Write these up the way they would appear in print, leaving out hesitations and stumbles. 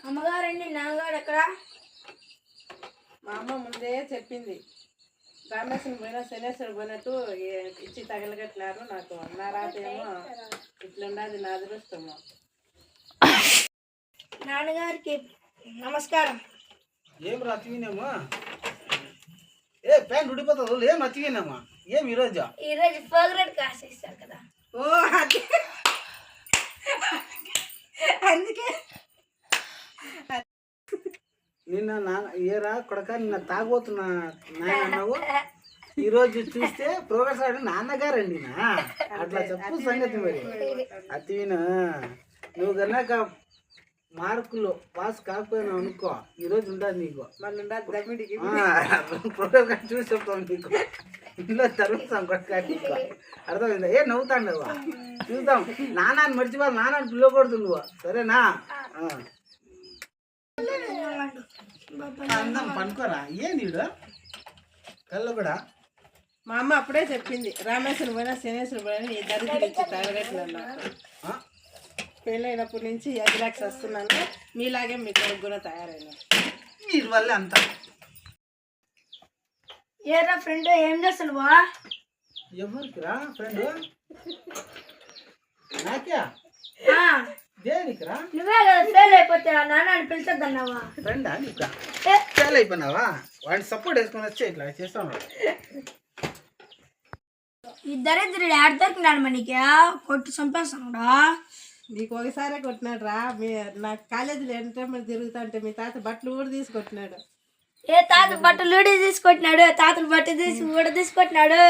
అమ్మగారండి నాన్నగారు ఎక్కడ? మా అమ్మ ముందే చెప్పింది, రామేశ్వరం పోయినా శనేశ్వరం పోయినట్టు ఇచ్చి తగలగట్టినారు. నాకు నా రాతేమో ఇట్లున్నది, నా అదృష్టము. నాన్నగారికి నమస్కారం. ఏం రతివినేమా? ఏ ప్యాంట్ ఉడిపోతుంది, ఏం రతివినేమా? ఏం ఈరోజు ఫేవరెట్ క్లాస్ ఇస్తారు కదా. ఓ అదే అందుకే నిన్న నాన్న ఏరా కొడక నిన్న తాగబోతున్నా నాయన అన్నావు. ఈరోజు చూస్తే ప్రోగ్రెస్ ఆడి నాన్నగారండి నా అట్లా చెప్పు సంగతి. మరి అతివిన నువ్వు కనుక మార్కులు పాస్ కాకపోయినావు అనుకో, ఈరోజు ఉండదు నీకు. మళ్ళీ ఉండదు దమ్మిడికి. ప్రోగ్రెస్ చూసి చెప్తాం నీకు, ఇంట్లో తరుగుతాం కొడక నీకు. అర్థమైందా? ఏ నవ్వుతాండవా? చూద్దాం. నాన్నని మర్చిపోవాలి, నాన్నని పిల్లకూడదు నువ్వు, సరేనా? అందం పనుకోరా. ఏ నీడు కళ్ళు కూడా. మా అమ్మ అప్పుడే చెప్పింది, రామేశ్వరం పోయినా శనేశ్వరం పోయినా ఈ దరిద్రులు ఇచ్చి తగలగట్టినారు. నాకు పెళ్ళైనప్పటి నుంచి అదిలాక్స్ వస్తున్నాను, మీలాగే మీ కొడుకు కూడా తయారైనా. వీరి వల్ల అంత. ఏరా ఫ్రెండ్ ఏం చేస్తున్నావా? ఎవరికి రా ఫ్రెండ్? నాకే దేనికి రా? నువ్వే కదా ఫెయిల్ అయిపోతే నాన్నని పిలిచొద్దన్నావా? ఫ్రెండా నీకు? ఫెయిల్ అయిపోయినావా? వాడిని సపోర్ట్ వేసుకొని వచ్చే ఇట్లా చేస్తాను. ఈ దరిద్రుడు ఆడ దొరికినాడు మనకి, కొట్టి చంపేస్తాడా? నీకు ఒకసారే కొట్టినాడు రా. నా కాలేజీలో ఎంటర్టైన్మెంట్ తిరుగుతా అంటే మీ తాత బట్టలు కూడా తీసుకొట్టినాడు. ఏ తాత బట్టలు ఊడి తీసుకొట్టినాడు, తాతలు బట్ట తీసి ఊడ తీసుకొట్టినాడు.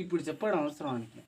ఇప్పుడు చెప్పడం అవసరం ఆయనకి.